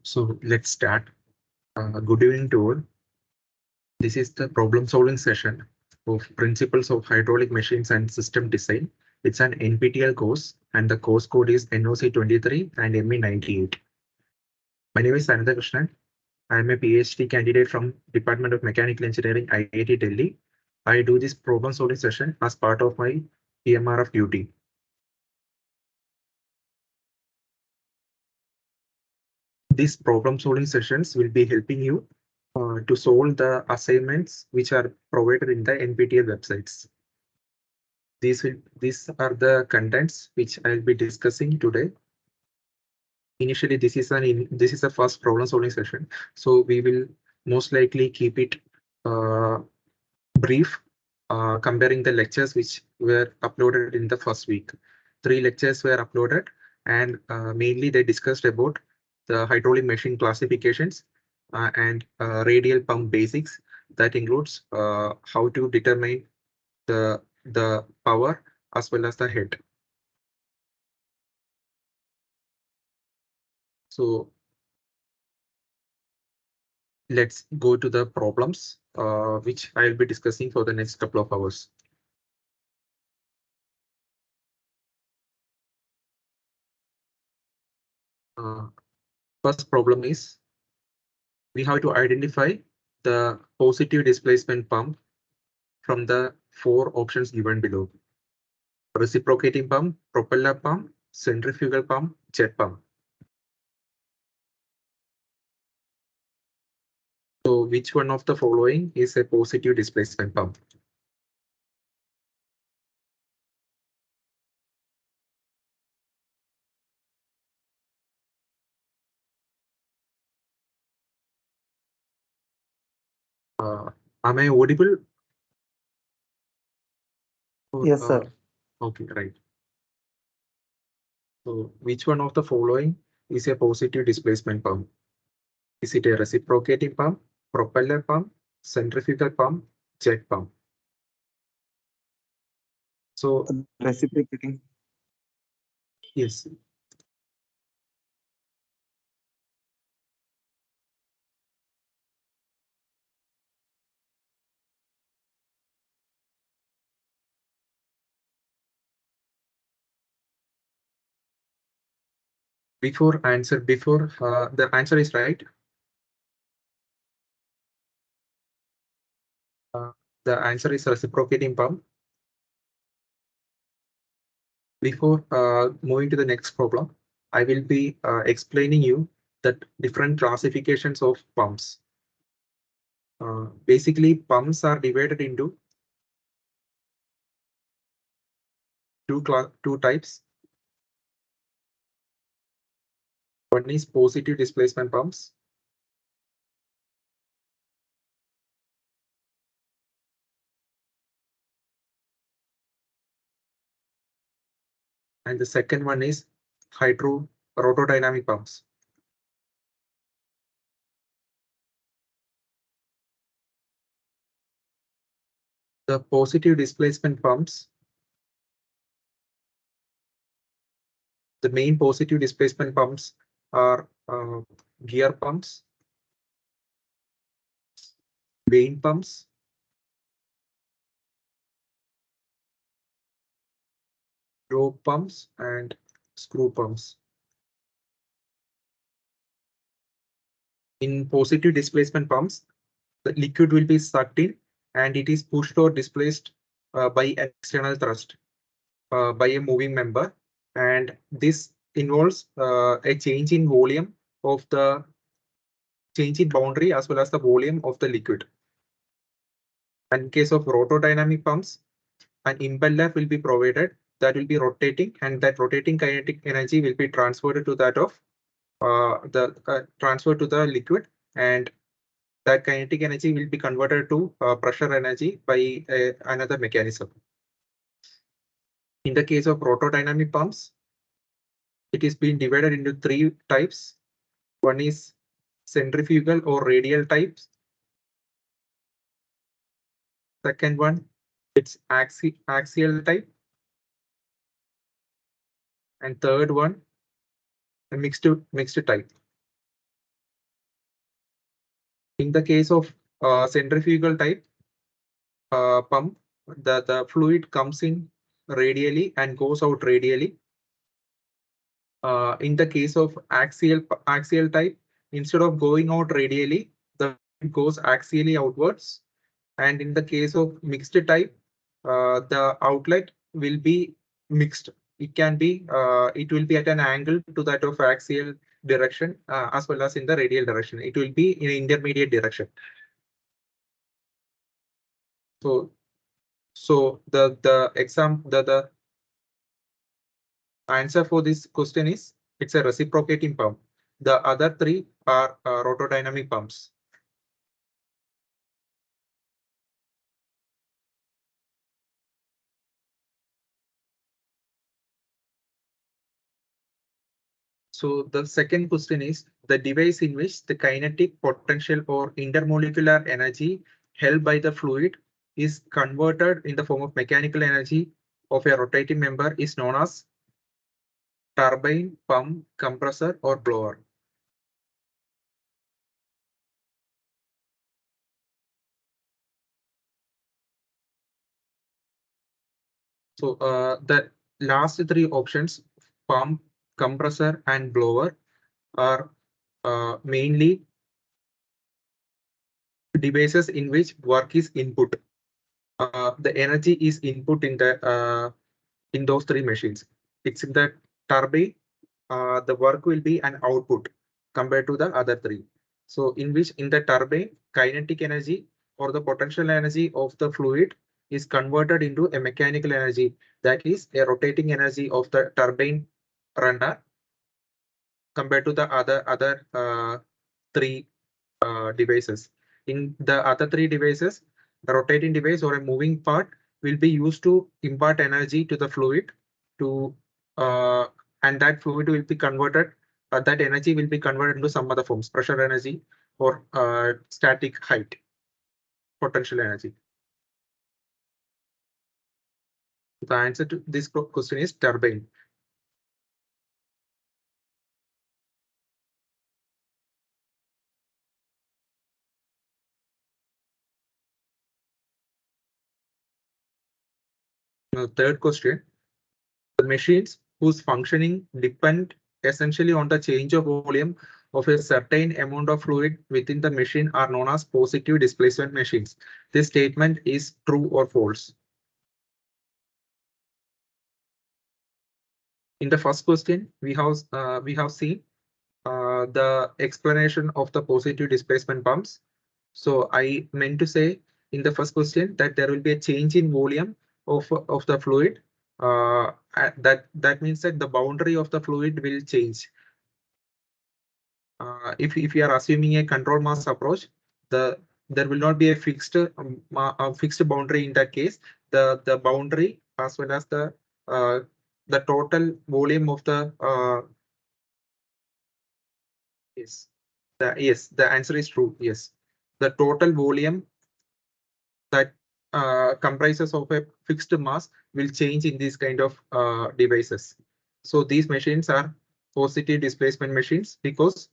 So let's start. Good evening to all. This is the problem solving session of Principles of Hydraulic Machines and System Design. It's an NPTEL course and the course code is noc23 and me98. My name is Ananthakrishnan. I am a Ph.D. candidate from Department of Mechanical Engineering, IIT Delhi. I do this problem solving session as part of my PMRF duty. These problem solving sessions will be helping you to solve the assignments which are provided in the NPTEL websites. These are the contents which I'll be discussing today. Initially, this is a first problem solving session, so we will most likely keep it brief, comparing the lectures which were uploaded in the first week. 3 lectures were uploaded, and mainly they discussed about the hydraulic machine classifications and radial pump basics. That includes how to determine the power as well as the head. So let's go to the problems which I'll be discussing for the next couple of hours. First problem is we have to identify the positive displacement pump from the 4 options given below: reciprocating pump, propeller pump, centrifugal pump, jet pump. So which one of the following is a positive displacement pump? Am I audible? Or, yes, sir. Okay, right. So which one of the following is a positive displacement pump? Is it a reciprocating pump, propeller pump, centrifugal pump, jet pump? So Reciprocating. yes. Before the answer is right. The answer is reciprocating pump. Before moving to the next problem, I will be explaining you that different classifications of pumps. Basically, pumps are divided into two types. One is positive displacement pumps. And the second one is rotodynamic pumps. The positive displacement pumps, the main positive displacement pumps are gear pumps, vane pumps, rope pumps, and screw pumps. In positive displacement pumps, the liquid will be sucked in and it is pushed or displaced by an external thrust by a moving member, and this involves a change in volume of the change in boundary as well as the volume of the liquid. And in case of rotodynamic pumps, an impeller will be provided that will be rotating, and that rotating kinetic energy will be transferred to that of transferred to the liquid, and that kinetic energy will be converted to pressure energy by another mechanism. In the case of rotodynamic pumps, it is being divided into 3 types. One is centrifugal or radial types. Second one, it's axial type. And third one, a mixed type. In the case of centrifugal type pump, the fluid comes in radially and goes out radially. In the case of axial type, instead of going out radially, the fluid goes axially outwards. And in the case of mixed type, the outlet will be mixed. It will be at an angle to that of axial direction as well as in the radial direction. It will be in intermediate direction. So the answer for this question is it's a reciprocating pump. The other three are rotodynamic pumps. So the second question is the device in which the kinetic potential or intermolecular energy held by the fluid is converted in the form of mechanical energy of a rotating member is known as turbine, pump, compressor, or blower. So the last three options, pump, compressor, and blower, are mainly devices in which work is input. The energy is input in those three machines. It's in the turbine. The work will be an output compared to the other three. So in which in the turbine, kinetic energy or the potential energy of the fluid is converted into a mechanical energy, that is a rotating energy of the turbine runner compared to the other three devices. In the other three devices, the rotating device or a moving part will be used to impart energy to the fluid to and that fluid will be converted, that energy will be converted into some other forms, pressure energy or static height, potential energy. The answer to this question is turbine. Now, third question, the machines whose functioning depend essentially on the change of volume of a certain amount of fluid within the machine are known as positive displacement machines. This statement is true or false. In the first question, we have seen the explanation of the positive displacement pumps. So I meant to say in the first question that there will be a change in volume of the fluid. That means that the boundary of the fluid will change. If you are assuming a control mass approach, there will not be a fixed boundary in that case. The boundary as well as the total volume of the yes, the answer is true. Yes, the total volume that comprises of a fixed mass will change in these kind of devices. So these machines are positive displacement machines because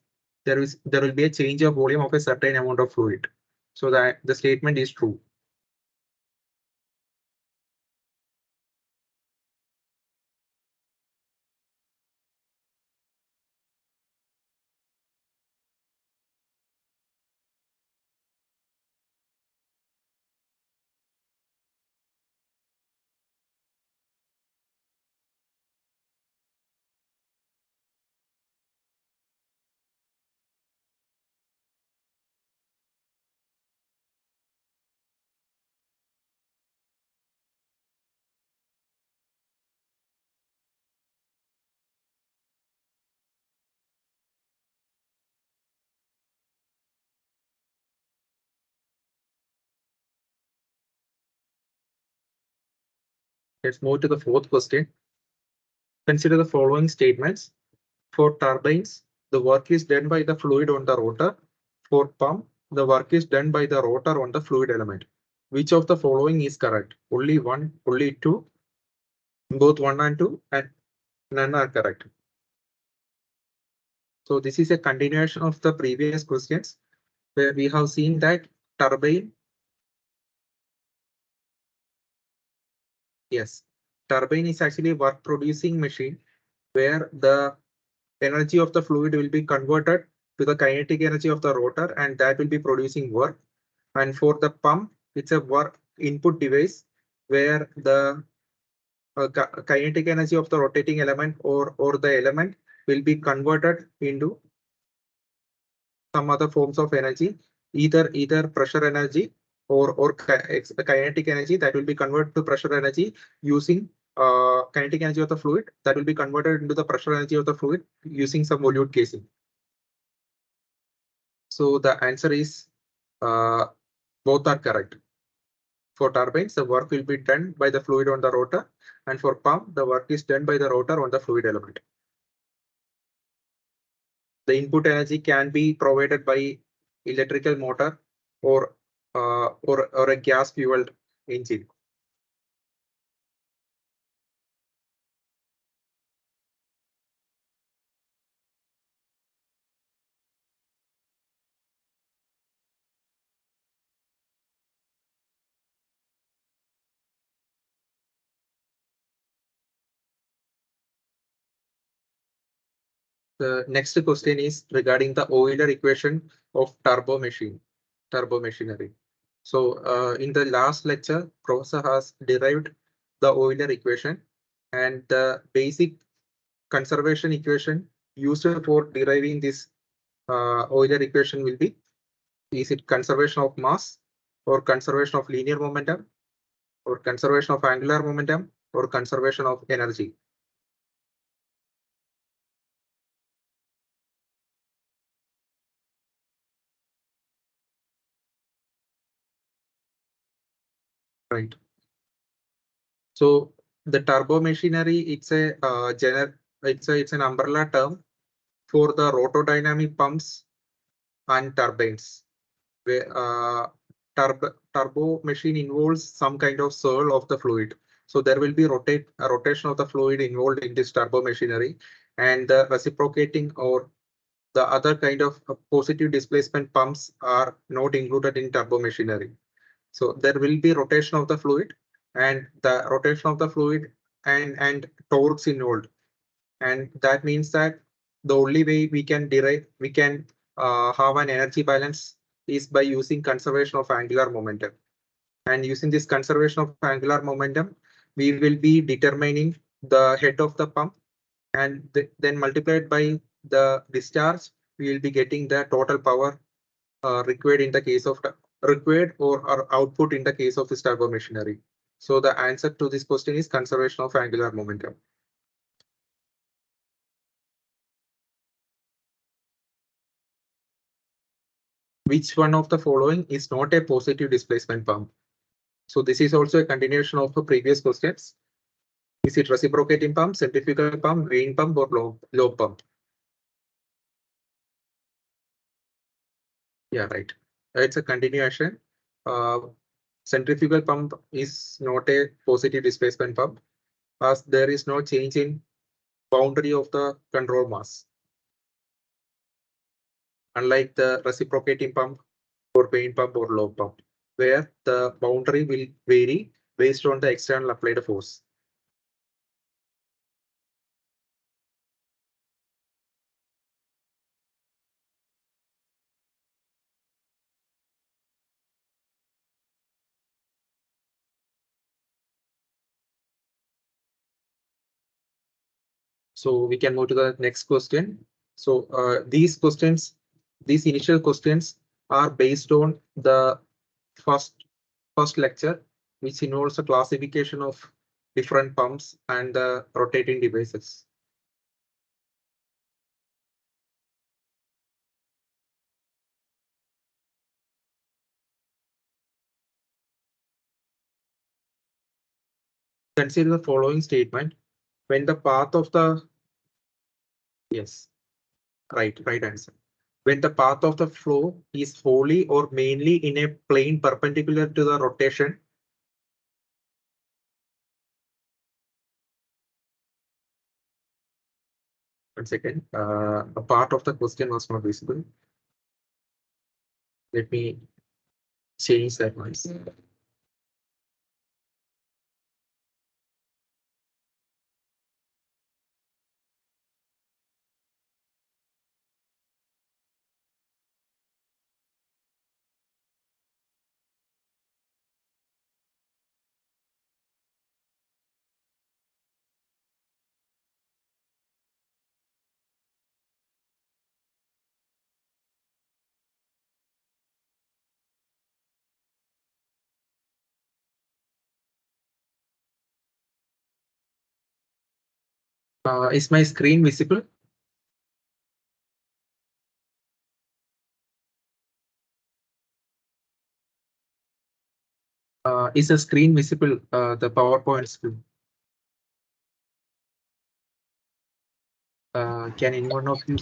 there will be a change of volume of a certain amount of fluid. So that the statement is true. Let's move to the fourth question. Consider the following statements. For turbines, the work is done by the fluid on the rotor. For pump, the work is done by the rotor on the fluid element. Which of the following is correct? Only one, only two, both one and two, and none are correct. So this is a continuation of the previous questions. where we have seen that turbine, yes, turbine is actually a work producing machine where the energy of the fluid will be converted to the kinetic energy of the rotor, and that will be producing work. And for the pump, it's a work input device where the kinetic energy of the rotating element or the element will be converted into some other forms of energy, either pressure energy or kinetic energy that will be converted to pressure energy using kinetic energy of the fluid that will be converted into the pressure energy of the fluid using some volute casing. So the answer is both are correct. For turbines, the work will be done by the fluid on the rotor, and for pump, the work is done by the rotor on the fluid element. The input energy can be provided by electrical motor or a gas fueled engine. The next question is regarding the Euler equation of turbo machinery. So in the last lecture, Professor has derived the Euler equation, and the basic conservation equation used for deriving this Euler equation will be, is it conservation of mass or conservation of linear momentum or conservation of angular momentum or conservation of energy? Right. So the turbo machinery, it's a it's an umbrella term for the rotodynamic pumps and turbines. Where turbo machine involves some kind of swirl of the fluid. So there will be a rotation of the fluid involved in this turbo machinery, and the reciprocating or the other kind of positive displacement pumps are not included in turbo machinery. So there will be rotation of the fluid, and the rotation of the fluid and torques involved. And that means that the only way we can have an energy balance is by using conservation of angular momentum. And using this conservation of angular momentum, we will be determining the head of the pump, and then multiplied by the discharge, we will be getting the total power required in the case of required or output in the case of this turbo machinery. So the answer to this question is conservation of angular momentum. Which one of the following is not a positive displacement pump? So this is also a continuation of the previous questions. Is it reciprocating pump, centrifugal pump, vane pump, or lobe pump? Yeah, right. It's a continuation. Uh, Centrifugal pump is not a positive displacement pump, as there is no change in boundary of the control mass. Unlike the reciprocating pump or vane pump or lobe pump, where the boundary will vary based on the external applied force. So we can move to the next question. So these initial questions are based on the first lecture, which involves a classification of different pumps and the rotating devices. Consider the following statement. When the path of the, yes, right answer. When the path of the flow is wholly or mainly in a plane perpendicular to the rotation, one second, a part of the question was not visible. Let me change that noise. Is my screen visible? Is the screen visible? The PowerPoint screen. Can anyone of you?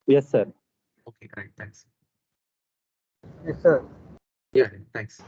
Yes, sir. Okay, great. Thanks. Yes, sir. Yeah, thanks.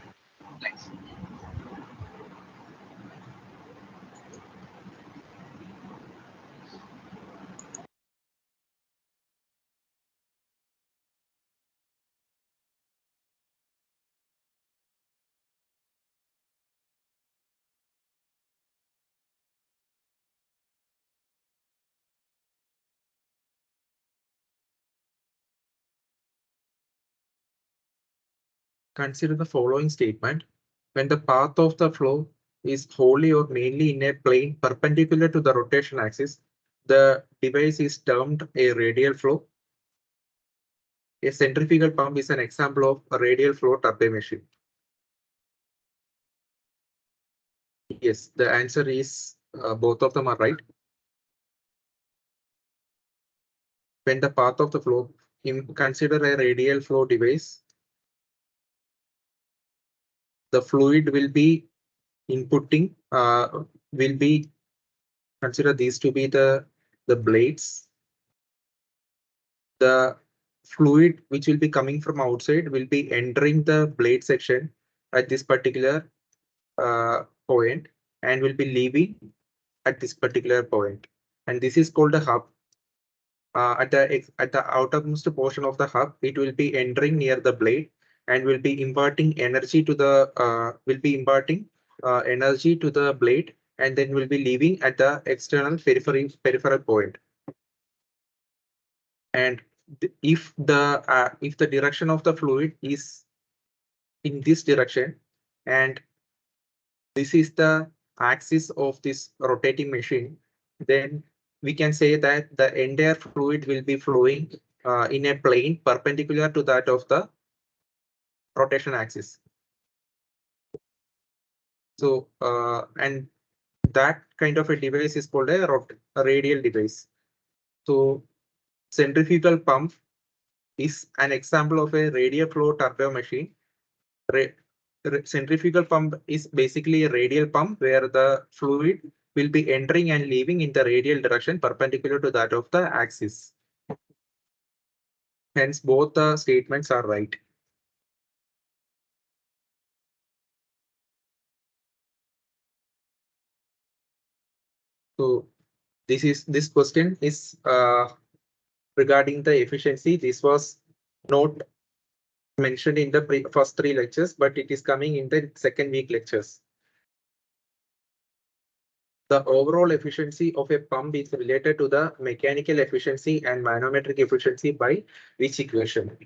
Consider the following statement. When the path of the flow is wholly or mainly in a plane perpendicular to the rotation axis, the device is termed a radial flow. A centrifugal pump is an example of a radial flow turbine machine. Yes, the answer is both of them are right. When the path of the flow, consider a radial flow device. The fluid will be inputting, will be, consider these to be the blades. The fluid which will be coming from outside will be entering the blade section at this particular point and will be leaving at this particular point. And this is called a hub. At the outermost portion of the hub, it will be entering near the blade and will be imparting energy to the energy to the blade, and then will be leaving at the external peripheral point. And if the direction of the fluid is in this direction, and this is the axis of this rotating machine, then we can say that the entire fluid will be flowing in a plane perpendicular to that of the rotation axis. So and that kind of a device is called a radial device. So centrifugal pump is an example of a radial flow turbo machine. Centrifugal pump is basically a radial pump where the fluid will be entering and leaving in the radial direction perpendicular to that of the axis. Hence, both the statements are right. So this question is regarding the efficiency. This was not mentioned in the first 3 lectures, but it is coming in the second week lectures. The overall efficiency of a pump is related to the mechanical efficiency and manometric efficiency by which equation?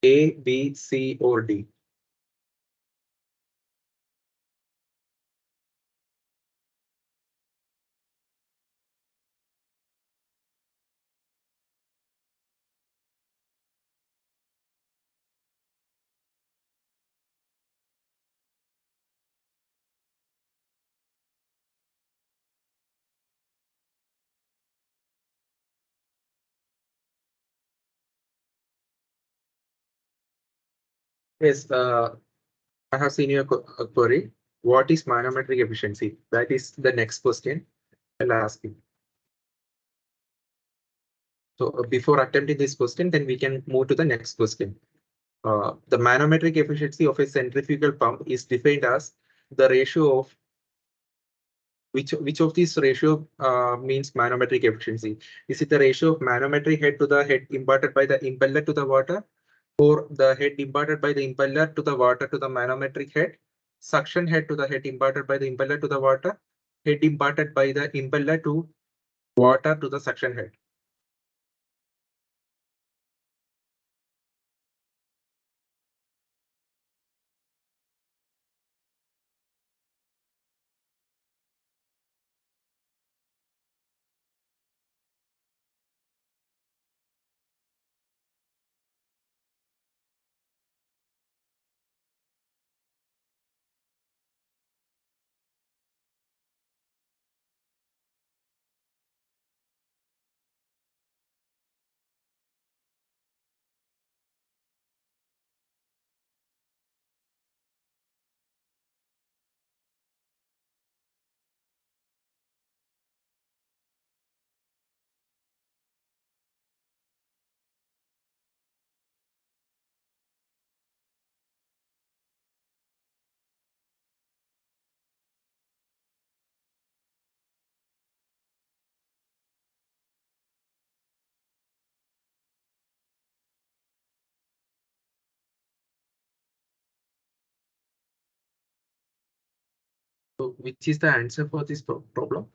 A, B, C, or D? Yes, I have seen your query. What is manometric efficiency? That is the next question I'll ask you. So before attempting this question, then we can move to the next question. The manometric efficiency of a centrifugal pump is defined as the ratio of which of these ratio means manometric efficiency? Is it the ratio of manometric head to the head imparted by the impeller to the water, or the head imparted by the impeller to the water to the manometric head, suction head to the head imparted by the impeller to the water, head imparted by the impeller to water to the suction head? So which is the answer for this problem?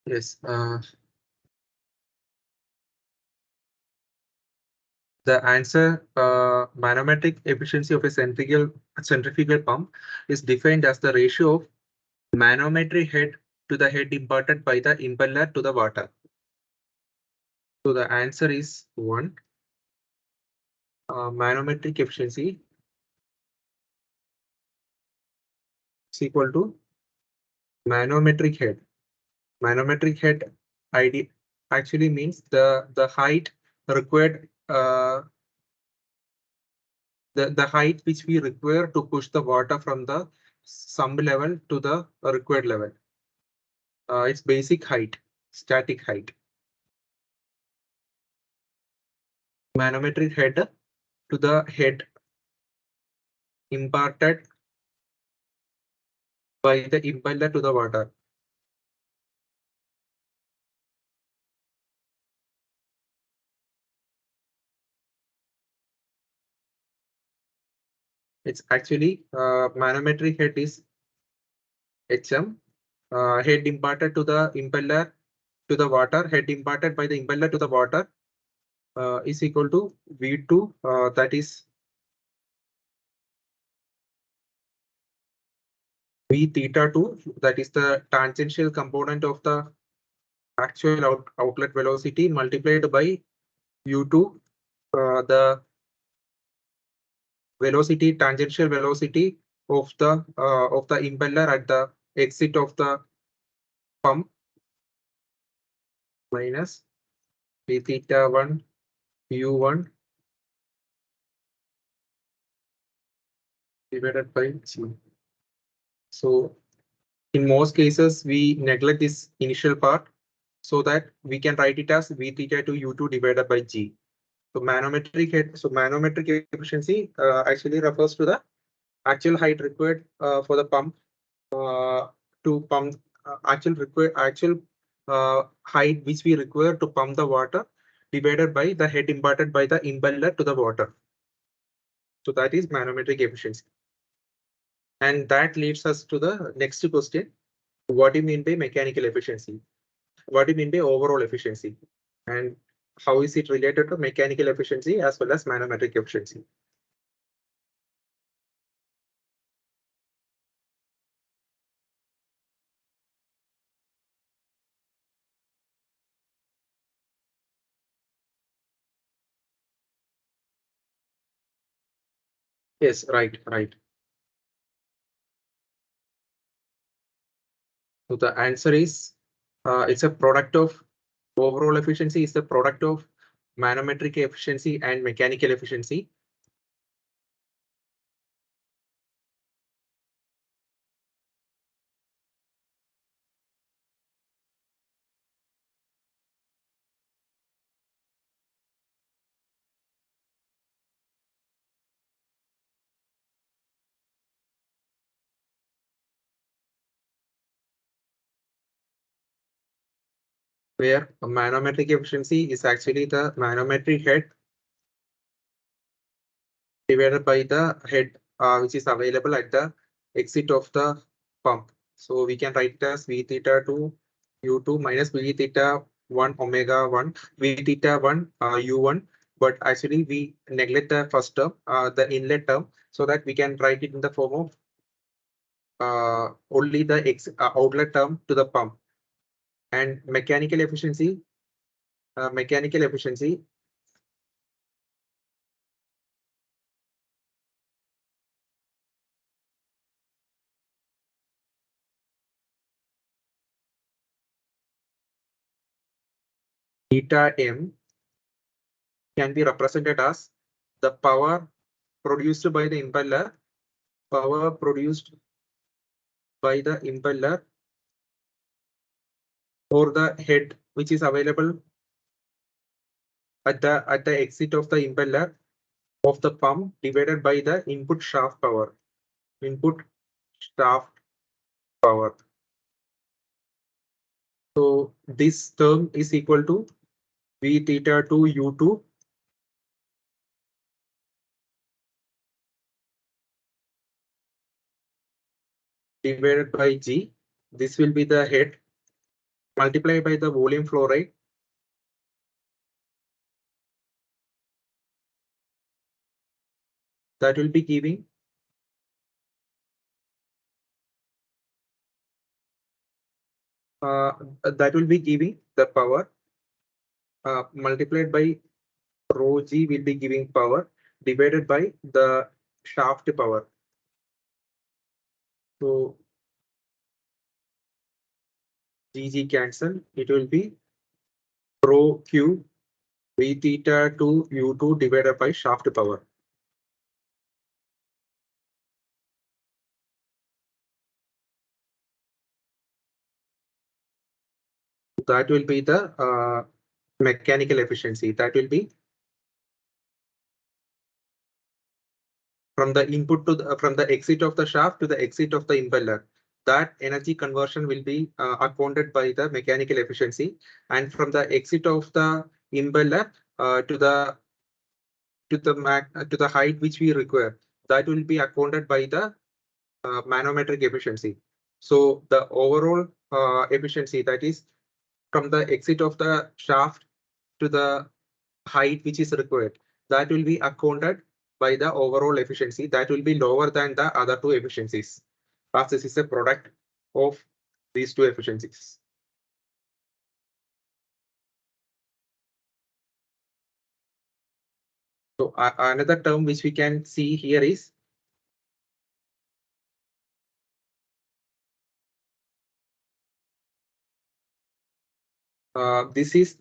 Yes, the answer, manometric efficiency of a centrifugal pump is defined as the ratio of manometric head to the head imparted by the impeller to the water. So the answer is 1. Manometric efficiency is equal to manometric head. Manometric head ID actually means the height required, the height which we require to push the water from the sump level to the required level. It's basic height, static height. Manometric head to the head imparted by the impeller to the water. It's actually, manometric head is HM, head imparted to the impeller to the water, head imparted by the impeller to the water, is equal to V2, that is V theta 2, that is the tangential component of the actual outlet velocity multiplied by U2, the velocity, tangential velocity of the impeller at the exit of the pump, minus V theta 1 U1 divided by G. So in most cases, we neglect this initial part so that we can write it as V theta to U2 divided by G. So manometric efficiency actually refers to the actual height required for the pump to pump, actual height which we require to pump the water divided by the head imparted by the impeller to the water. So that is manometric efficiency. And that leads us to the next question. What do you mean by mechanical efficiency? What do you mean by overall efficiency? And how is it related to mechanical efficiency as well as manometric efficiency? Yes, right, right. So the answer is, it's a product of overall efficiency is the product of manometric efficiency and mechanical efficiency. where manometric efficiency is actually the manometric head divided by the head which is available at the exit of the pump. So we can write it as V theta 2 U2 minus V theta 1 omega 1 V theta 1 U1. But actually we neglect the first term, the inlet term, so that we can write it in the form of only the outlet term to the pump. And mechanical efficiency theta m can be represented as the power produced by the impeller, or the head which is available at the exit of the impeller of the pump divided by the input shaft power. So this term is equal to V theta 2 U2 divided by G. This will be the head multiplied by the volume flow rate that will be giving the power multiplied by rho G will be giving power divided by the shaft power. So GG cancel, it will be rho Q V theta 2 U2 divided by shaft power. That will be the mechanical efficiency. That will be from the input to from the exit of the shaft to the exit of the impeller. That energy conversion will be accounted by the mechanical efficiency, and from the exit of the impeller to the height which we require, that will be accounted by the manometric efficiency. So the overall efficiency, that is from the exit of the shaft to the height which is required, that will be accounted by the overall efficiency. That will be lower than the other two efficiencies, as this is a product of these two efficiencies. So another term which we can see here is this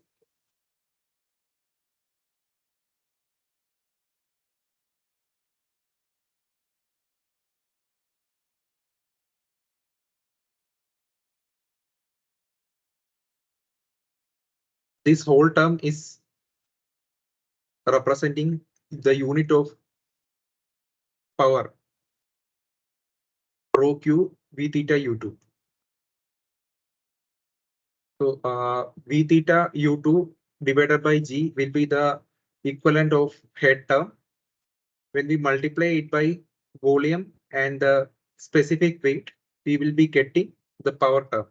whole term is representing the unit of power rho Q V theta U2. So V theta U2 divided by G will be the equivalent of head term. When we multiply it by volume and the specific weight, we will be getting the power term.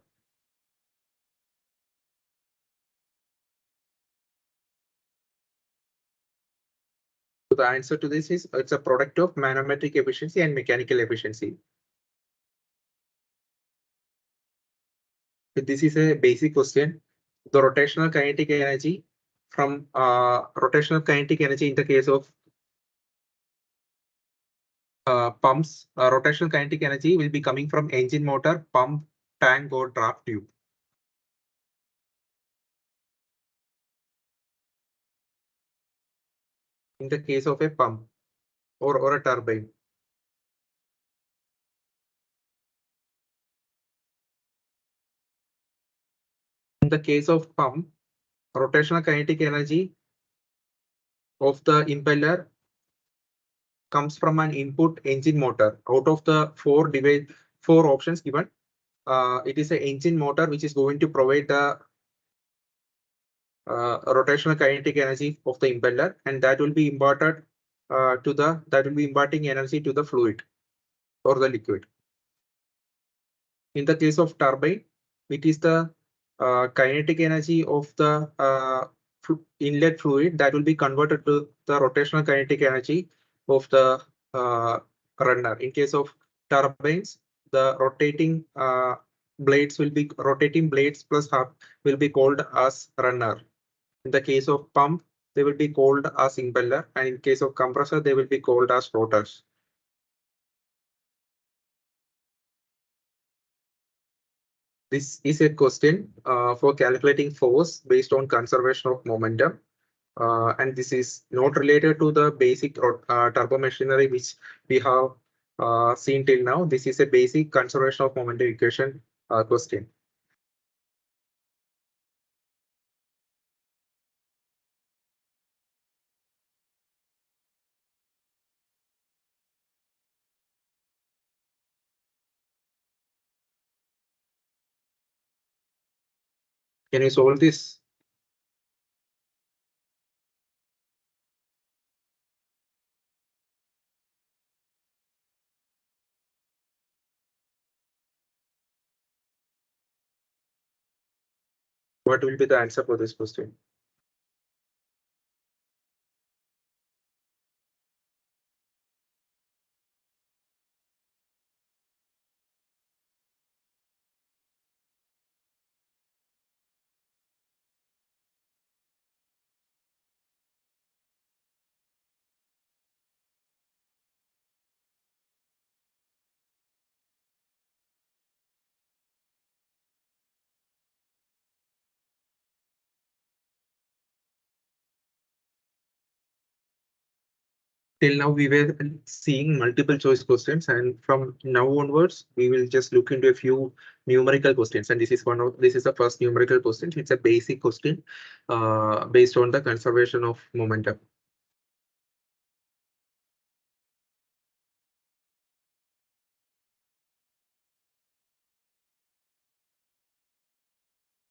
So the answer to this is it's a product of manometric efficiency and mechanical efficiency. This is a basic question. The rotational kinetic energy from rotational kinetic energy in the case of pumps, rotational kinetic energy will be coming from engine motor, pump, tank, or draft tube. In the case of a pump or a turbine. In the case of pump, rotational kinetic energy of the impeller comes from an input engine motor. Out of the four options given, it is an engine motor which is going to provide the rotational kinetic energy of the impeller, and that will be imparted that will be imparting energy to the fluid or the liquid. In the case of turbine, it is the kinetic energy of the inlet fluid that will be converted to the rotational kinetic energy of the runner. In case of turbines, the rotating blades plus hub will be called as runner. In the case of pump, they will be called as impeller, and in case of compressor, they will be called as rotors. This is a question for calculating force based on conservation of momentum. And this is not related to the basic turbo machinery which we have seen till now. This is a basic conservation of momentum equation question. Can you solve this? What will be the answer for this question? Till now, we were seeing multiple choice questions, and from now onwards, we will just look into a few numerical questions. And this is the first numerical question. It's a basic question based on the conservation of momentum.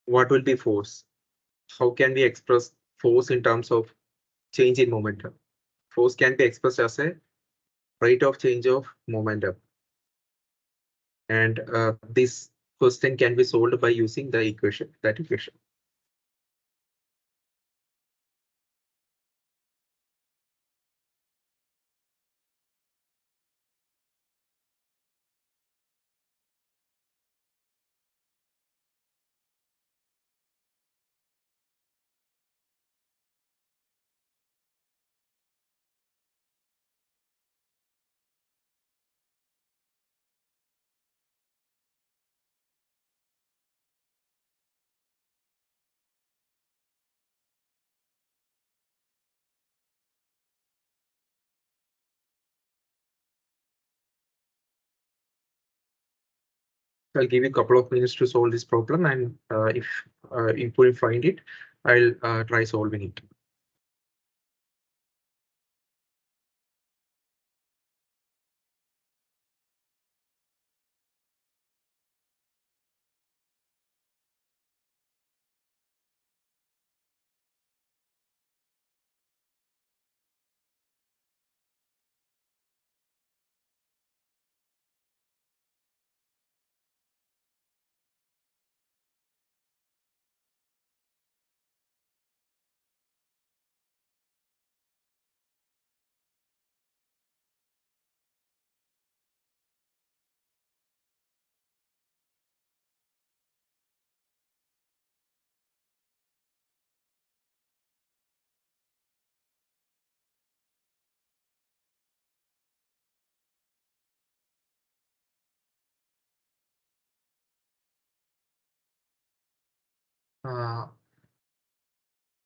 What will be force? How can we express force in terms of change in momentum? Force can be expressed as a rate of change of momentum. And this question can be solved by using that equation. I'll give you a couple of minutes to solve this problem, and if you couldn't find it, I'll try solving it.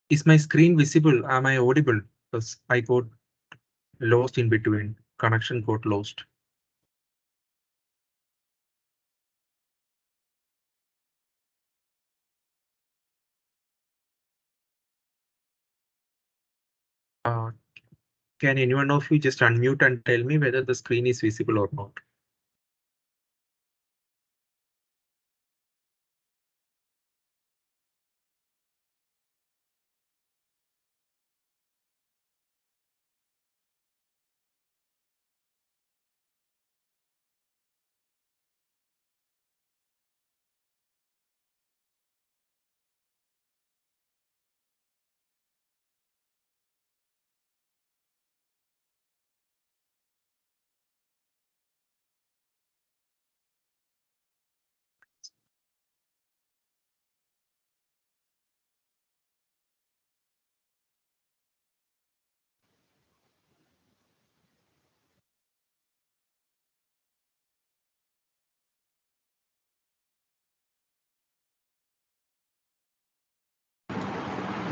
Is my screen visible? Am I audible? Because I got lost in between. Connection got lost. Can anyone of you just unmute and tell me whether the screen is visible or not?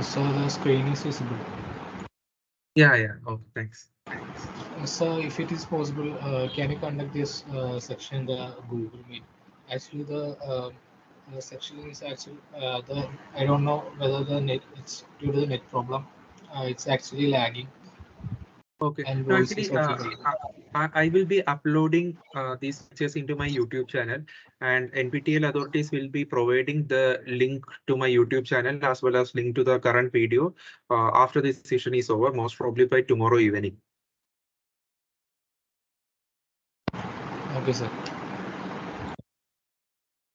So the screen is visible. Yeah. Okay, thanks. So if it is possible, can you conduct this section in the Google Meet? Actually, the section is actually the I don't know whether the net it's due to the net problem. It's actually lagging Okay. and No, voice is actually, also breaking. I will be uploading these lectures into my YouTube channel, and NPTEL authorities will be providing the link to my YouTube channel as well as link to the current video after this session is over, most probably by tomorrow evening. Okay, sir.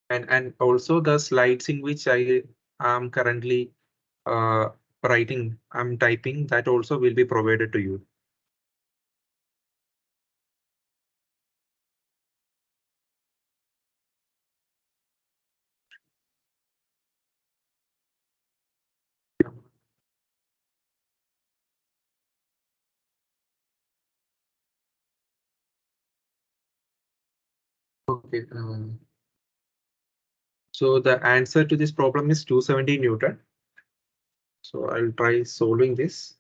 And also the slides in which I am currently uh, I'm typing, that also will be provided to you. Okay. So the answer to this problem is 270 Newton. So I'll try solving this.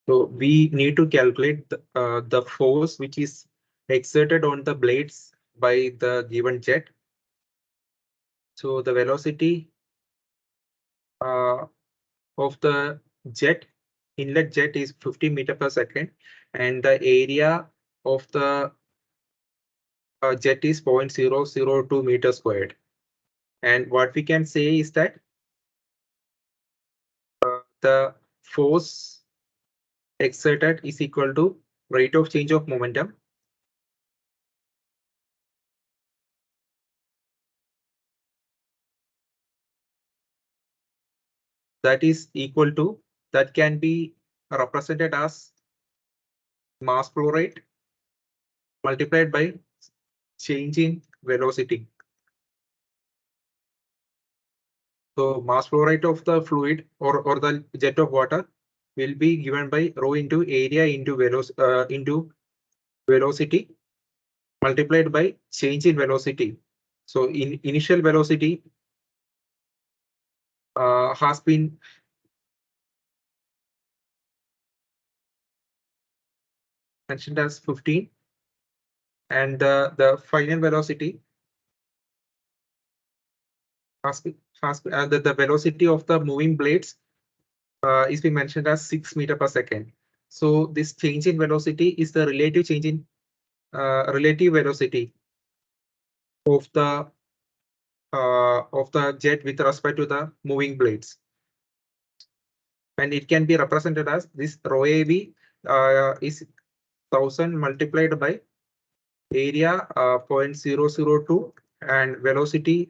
So we need to calculate the force which is exerted on the blades by the given jet. So the velocity uh, of the jet, inlet jet is 50 meter per second, and the area of the jet is 0.002 meter squared. And what we can say is that the force exerted is equal to rate of change of momentum that is equal to, that can be represented as mass flow rate multiplied by change in velocity. So mass flow rate of the fluid or the jet of water will be given by rho into area into velocity multiplied by change in velocity. So in initial velocity has been mentioned as 15, and the final velocity the velocity of the moving blades is being mentioned as 6 meter per second. So this change in velocity is the relative change in relative velocity of the jet with respect to the moving blades, and it can be represented as this rho AB is 1000 multiplied by area 0.002 and velocity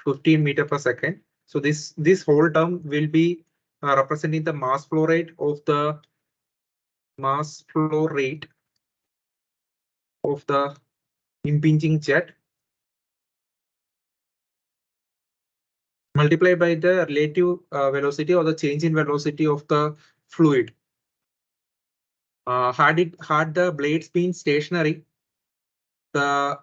15 meter per second. So this whole term will be representing the mass flow rate of the impinging jet multiplied by the relative velocity or the change in velocity of the fluid. Had the blades been stationary, the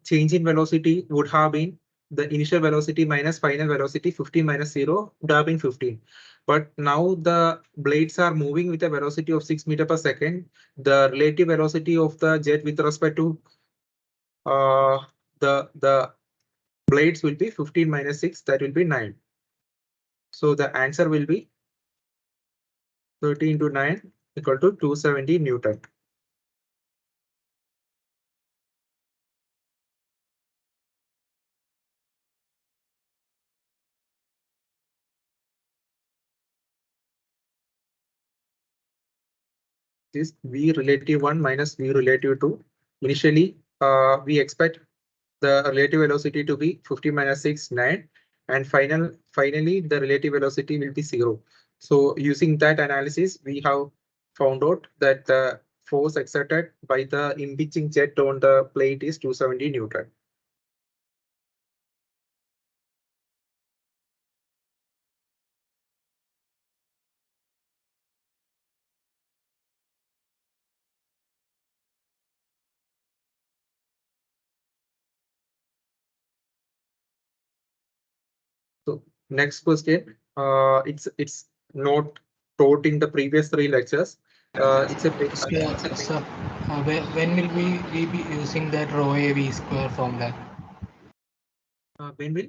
change in velocity would have been the initial velocity minus final velocity 15 minus 0 would have been 15. But now the blades are moving with a velocity of 6 meter per second. The relative velocity of the jet with respect to uh, the blades will be 15 minus 6, that will be 9. So the answer will be 30 into 9 equal to 270 Newton. This V relative 1 minus V relative 2. Initially, we expect the relative velocity to be 50 minus 6, 9, and finally the relative velocity will be 0. So using that analysis, we have found out that the force exerted by the impinging jet on the plate is 270 Newton. Next question. It's not taught in the previous 3 lectures. It's a Sir, when will we be using that rho a v square formula? when will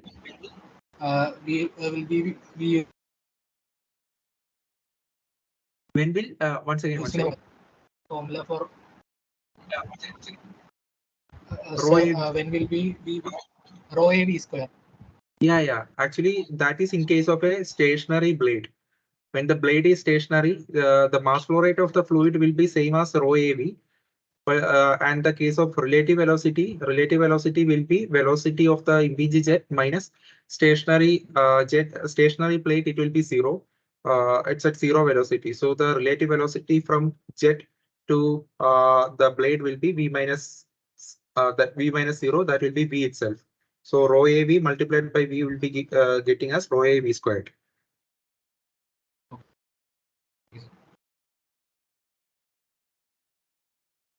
We will be once again using formula for rho sir, a. when will we rho a v square? Yeah. Actually, that is in case of a stationary blade. When the blade is stationary, the mass flow rate of the fluid will be same as rho AV. And the case of relative velocity will be velocity of the impinging jet minus stationary stationary plate. It will be zero. It's at zero velocity. So the relative velocity from jet to the blade will be v minus that v minus zero. That will be v itself. So rho AV multiplied by v will be getting us rho AV squared.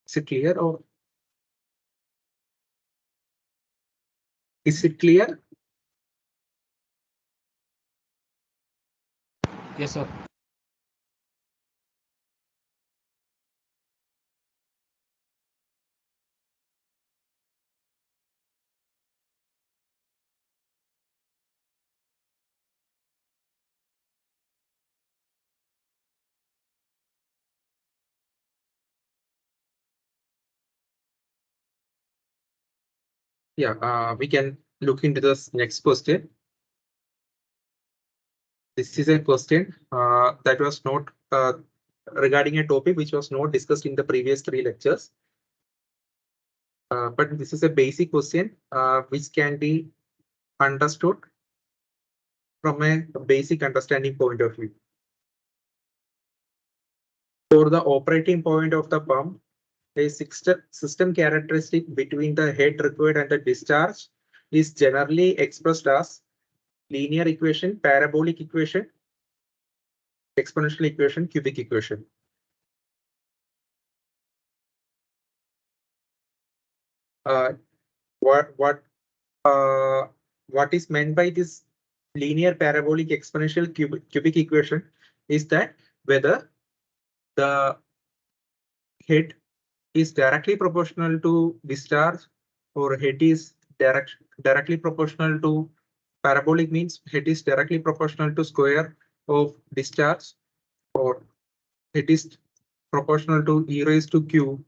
Is it clear or is it clear? Yes, sir. Yeah, we can look into this next question. This is a question that was not regarding a topic which was not discussed in the previous 3 lectures. But this is a basic question which can be understood from a basic understanding point of view. For the operating point of the pump, a system characteristic between the head required and the discharge is generally expressed as linear equation, parabolic equation, exponential equation, cubic equation. What is meant by this linear parabolic exponential cubic equation is that whether the head is directly proportional to discharge or head is directly proportional to parabolic means head is directly proportional to square of discharge or head is proportional to e raised to q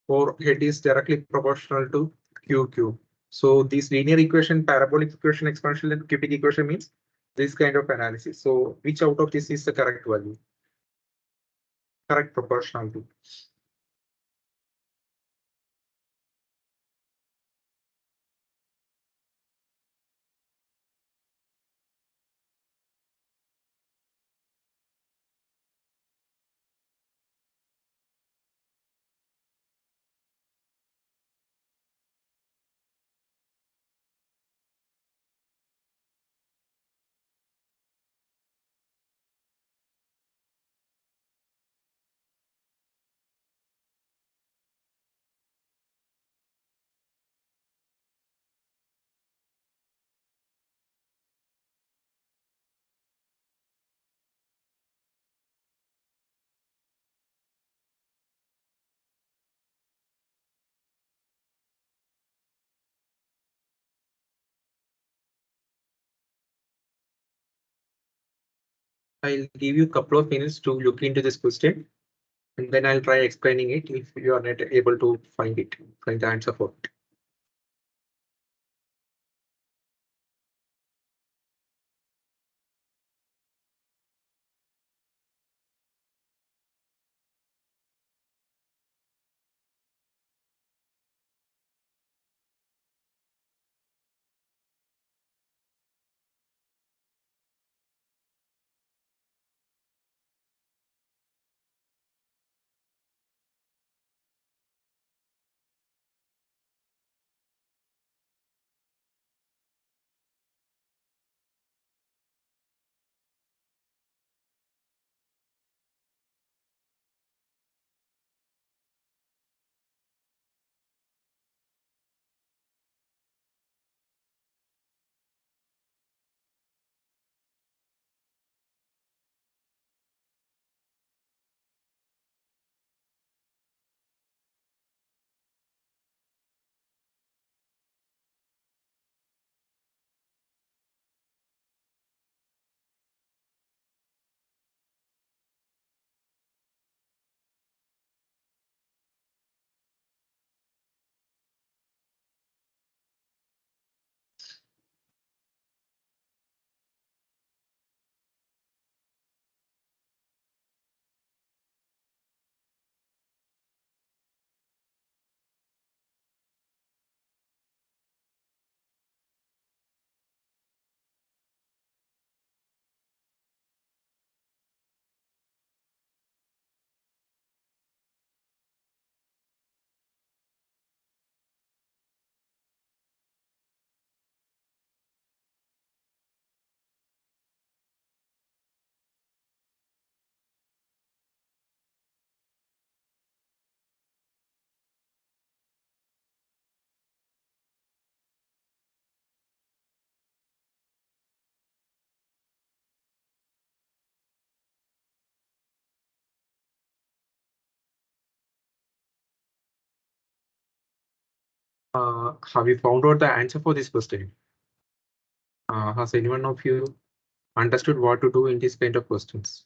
or head is directly proportional to q. So this linear equation, parabolic equation, exponential and cubic equation means this kind of analysis. So which out of this is the correct value? Correct proportionality. I'll give you a couple of minutes to look into this question and then I'll try explaining it if you are not able to find the answer for it. Have you found out the answer for this question? Has anyone of you understood what to do in this kind of questions?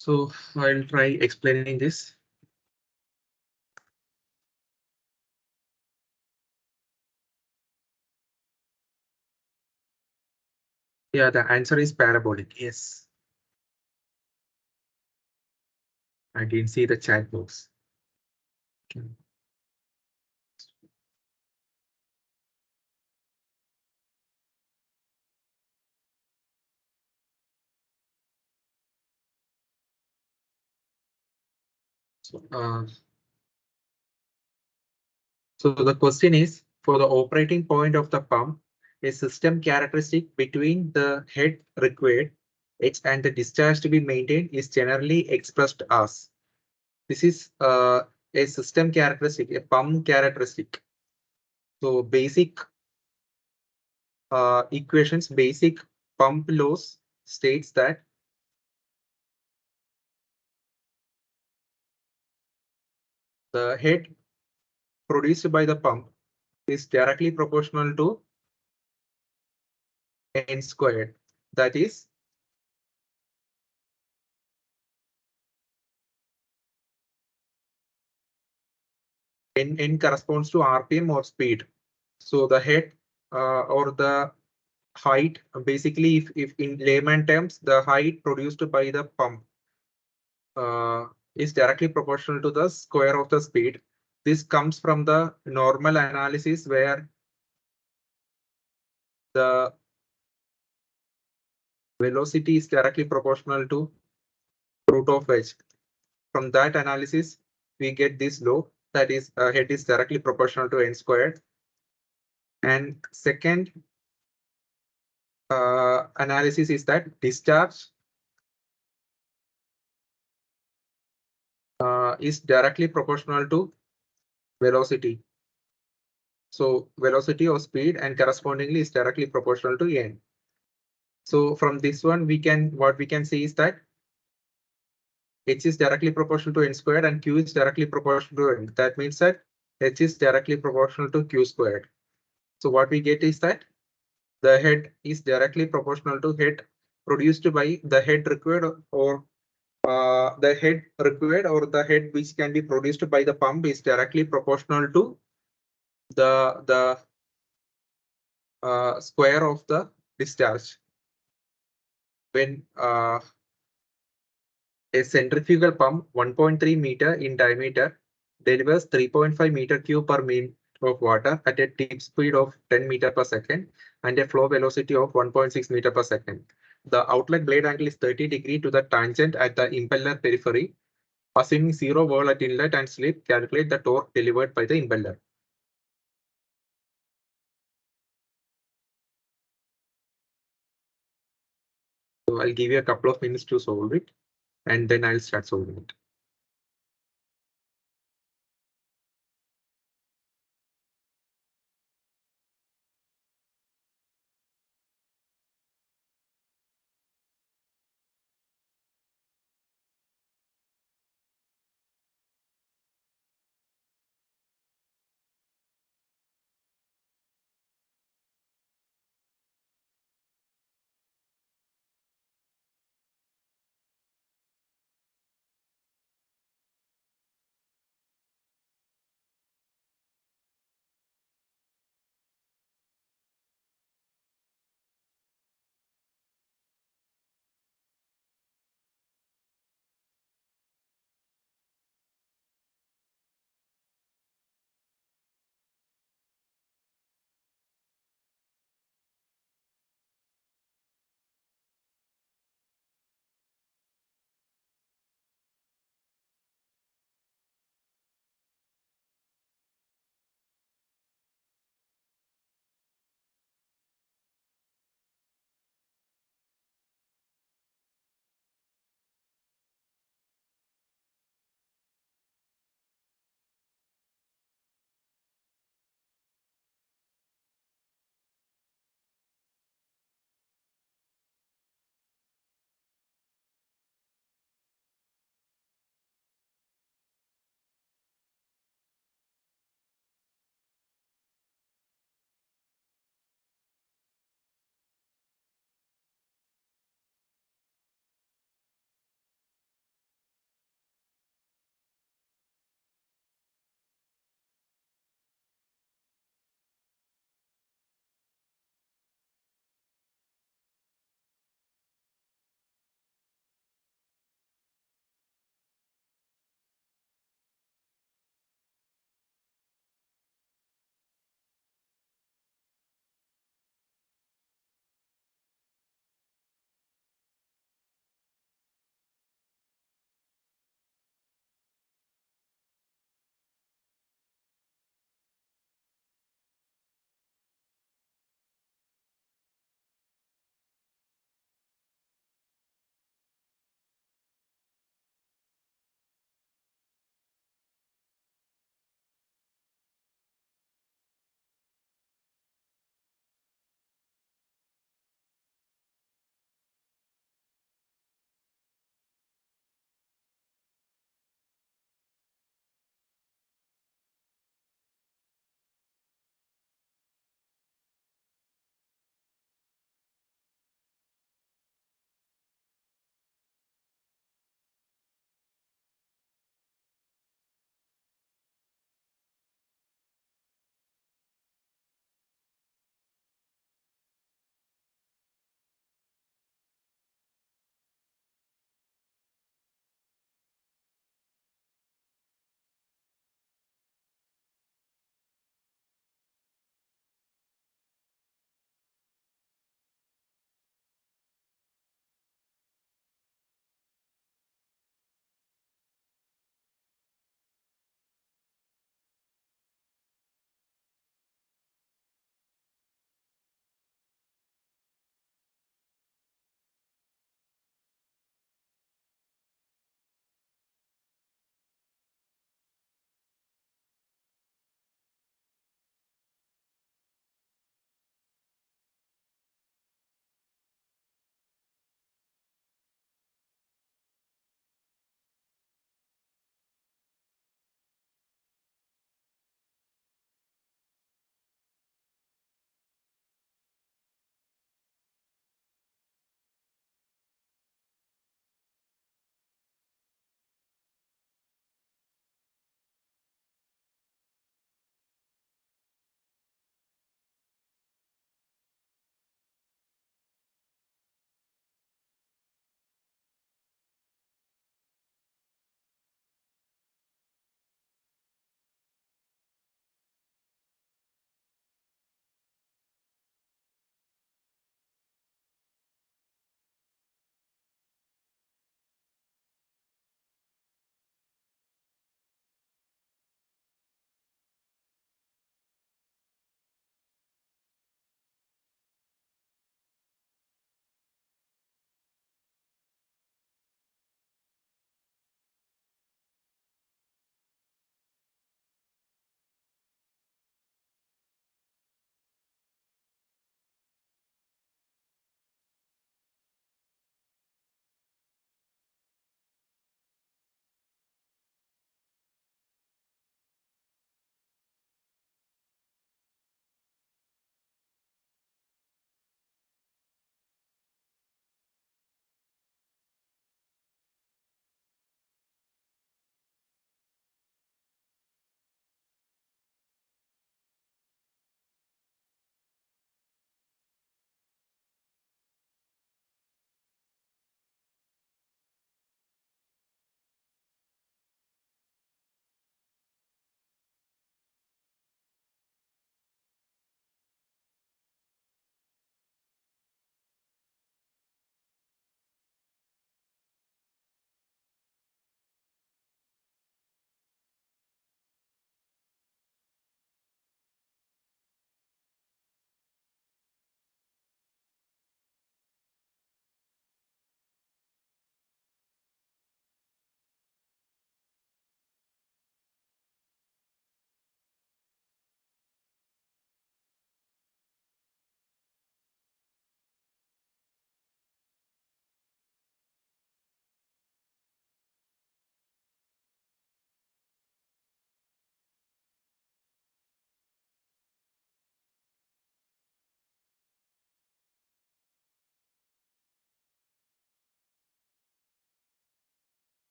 So I'll try explaining this. Yeah, the answer is parabolic. Yes. I didn't see the chat box. Okay. So the question is, for the operating point of the pump, a system characteristic between the head required H and the discharge to be maintained is generally expressed as. This is a system characteristic, a pump characteristic. So basic equations, basic pump laws states that the head produced by the pump is directly proportional to n squared. That is, n corresponds to RPM or speed. So the head or the height, basically, if in layman terms, the height produced by the pump is directly proportional to the square of the speed. This comes from the normal analysis where the velocity is directly proportional to root of h. From that analysis, we get this law, that is head is directly proportional to n squared. And second analysis is that discharge is directly proportional to velocity. So velocity or speed and correspondingly is directly proportional to n. So from this one, what we can see is that h is directly proportional to n squared and q is directly proportional to n. That means that h is directly proportional to q squared. So what we get is that the head is directly proportional to head produced by the head required, or the head required, or the head which can be produced by the pump is directly proportional to the square of the discharge. When a centrifugal pump 1.3 meter in diameter delivers 3.5 meter cube per minute of water at a tip speed of 10 meter per second and a flow velocity of 1.6 meter per second. The outlet blade angle is 30° to the tangent at the impeller periphery. Assuming zero wall at inlet and slip, calculate the torque delivered by the impeller. So I'll give you a couple of minutes to solve it, and then I'll start solving it.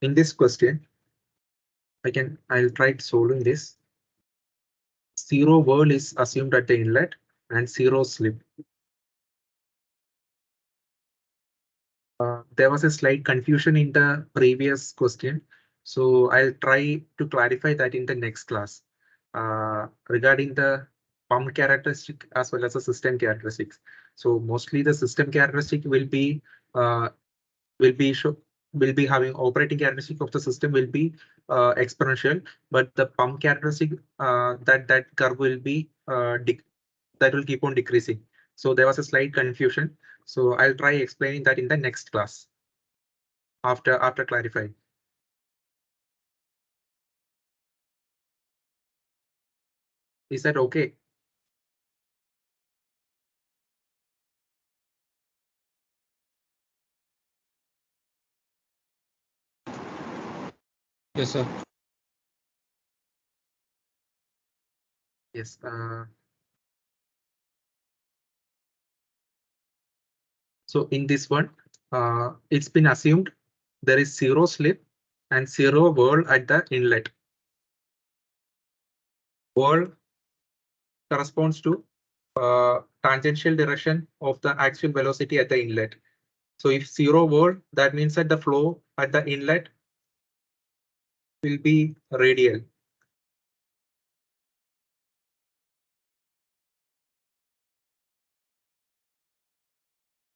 In this question, I'll try solving this. Zero whirl is assumed at the inlet and zero slip. There was a slight confusion in the previous question, so I'll try to clarify that in the next class regarding the pump characteristic as well as the system characteristics. So mostly the system characteristic will be having operating characteristic of the system will be exponential, but the pump characteristic that curve will be that will keep on decreasing. So there was a slight confusion. So I'll try explaining that in the next class after clarifying. Is that okay? Yes, sir. Yes. So in this one, it's been assumed there is zero slip and zero whirl at the inlet. Whirl corresponds to tangential direction of the actual velocity at the inlet. So if zero whirl, that means that the flow at the inlet will be radial.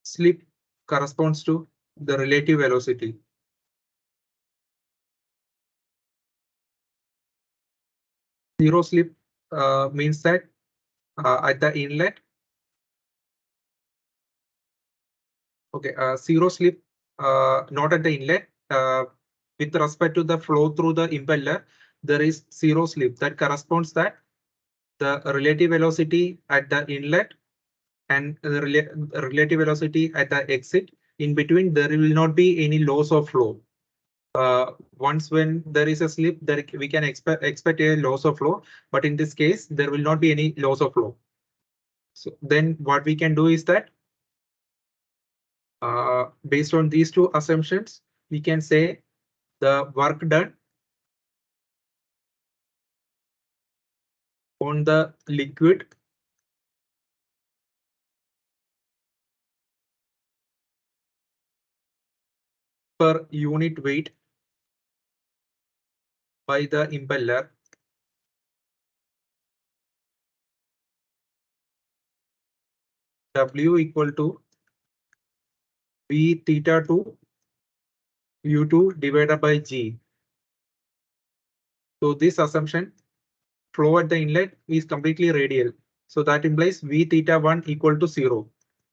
Slip corresponds to the relative velocity. Zero slip means that at the inlet, okay, zero slip not at the inlet. With respect to the flow through the impeller, there is zero slip. That corresponds that the relative velocity at the inlet and the relative velocity at the exit, in between there will not be any loss of flow. Once when there is a slip, there we can expect a loss of flow, but in this case there will not be any loss of flow. So then what we can do is that based on these two assumptions, we can say the work done on the liquid per unit weight by the impeller W equal to V theta 2 U2 divided by G. So this assumption, flow at the inlet is completely radial. So that implies V theta 1 equal to 0.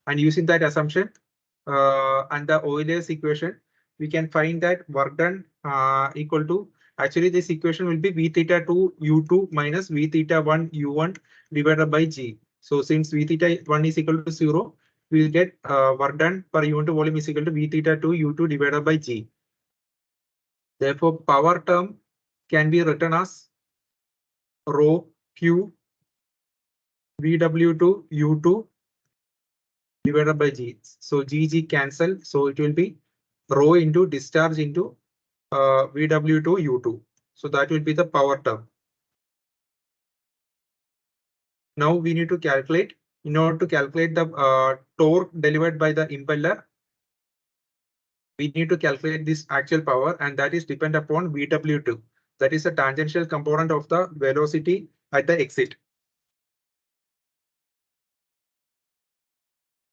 And using that assumption and the Euler's equation, we can find that work done equal to, actually this equation will be V theta 2 U2 minus V theta 1 U1 divided by G. So since V theta 1 is equal to 0, we will get work done per unit volume is equal to V theta 2 U2 divided by G. Therefore, power term can be written as rho Q VW2 U2 divided by G. So GG cancel. So it will be rho into discharge into VW2 U2. So that will be the power term. Now we need to calculate, in order to calculate the torque delivered by the impeller, we need to calculate this actual power, and that is depend upon VW2. That is a tangential component of the velocity at the exit.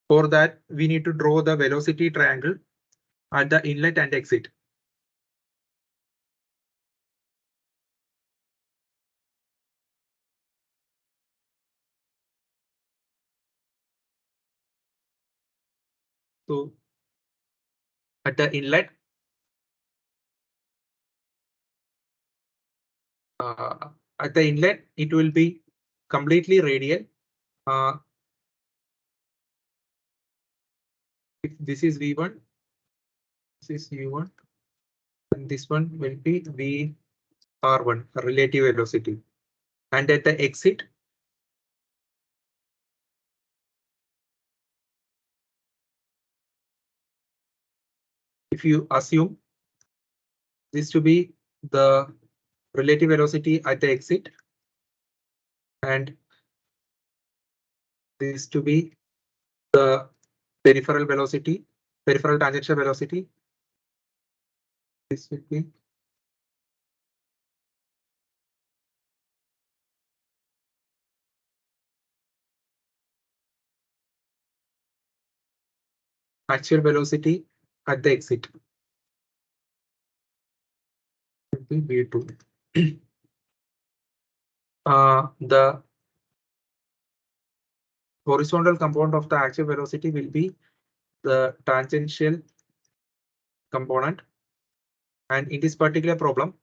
For that, we need to draw the velocity triangle at the inlet and exit. So at the inlet, it will be completely radial. If this is V1, this is U1, and this one will be VR1, relative velocity. And at the exit, if you assume this to be the relative velocity at the exit and this to be the peripheral velocity, peripheral tangential velocity, this will be actual velocity at the exit. V2. The horizontal component of the actual velocity will be the tangential component, and in this particular problem,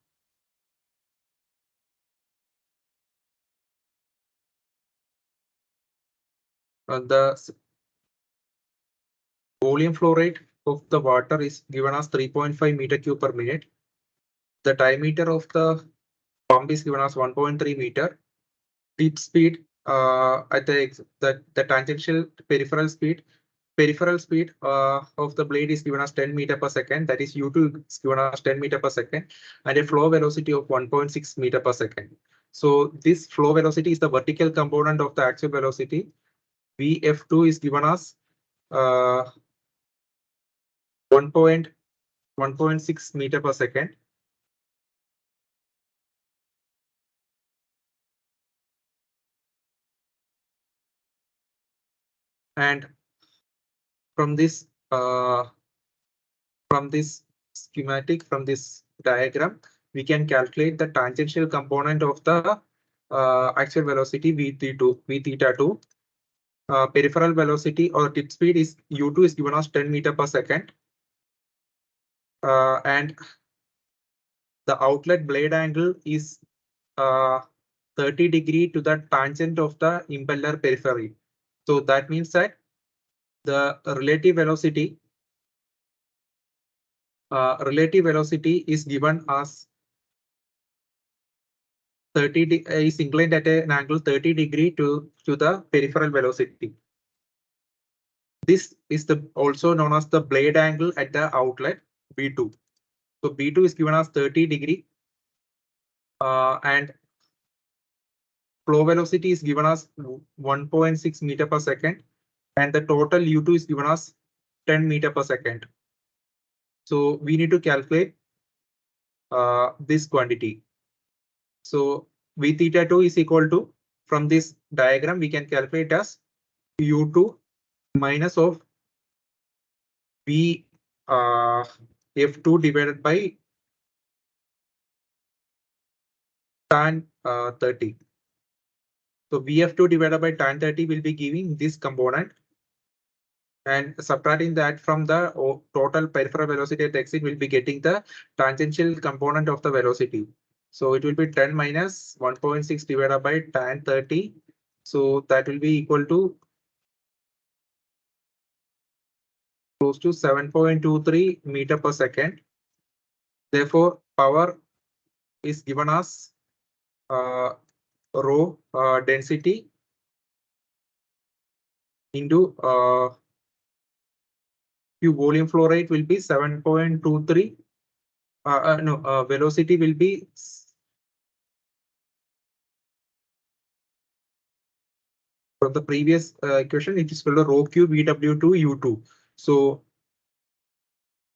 the volume flow rate of the water is given as 3.5 meter cube per minute. The diameter of the pump is given as 1.3 meter. Tip speed at the tangential peripheral speed of the blade is given as 10 meter per second. That is U2 is given as 10 meter per second, and a flow velocity of 1.6 meter per second. So this flow velocity is the vertical component of the actual velocity. Vf2 is given as 1.6 meter per second. And from this schematic, from this diagram, we can calculate the tangential component of the actual velocity v theta 2. Peripheral velocity or tip speed is U2 is given as 10 meter per second. And the outlet blade angle is 30 degree to the tangent of the impeller periphery. So that means that the relative velocity is given as 30 is inclined at an angle 30 degree to the peripheral velocity. This is also known as the blade angle at the outlet B2. So B2 is given as 30 degree and flow velocity is given as 1.6 meter per second, and the total U2 is given as 10 meter per second. So we need to calculate this quantity. So V theta 2 is equal to, from this diagram, we can calculate as U2 minus of V F2 divided by tan 30. So Vf2 divided by tan 30 will be giving this component, and subtracting that from the total peripheral velocity at the exit will be getting the tangential component of the velocity. So it will be 10 minus 1.6 divided by tan 30. So that will be equal to close to 7.23 meter per second. Therefore, power is given as rho density into Q volume flow rate will be 7.23. Velocity will be from the previous equation. It is called rho Q VW2 U2. So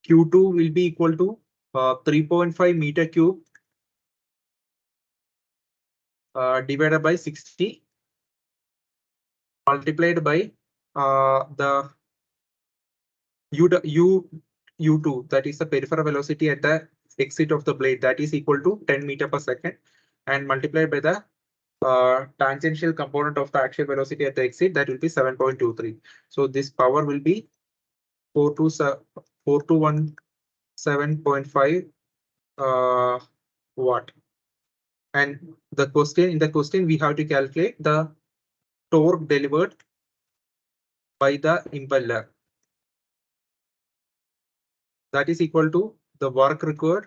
Q2 will be equal to 3.5 meter cube divided by 60 multiplied by the U2, that is the peripheral velocity at the exit of the blade, that is equal to 10 meter per second, and multiplied by the tangential component of the actual velocity at the exit, that will be 7.23. So this power will be 4217.5 watt. And in the question we have to calculate the torque delivered by the impeller. That is equal to the work required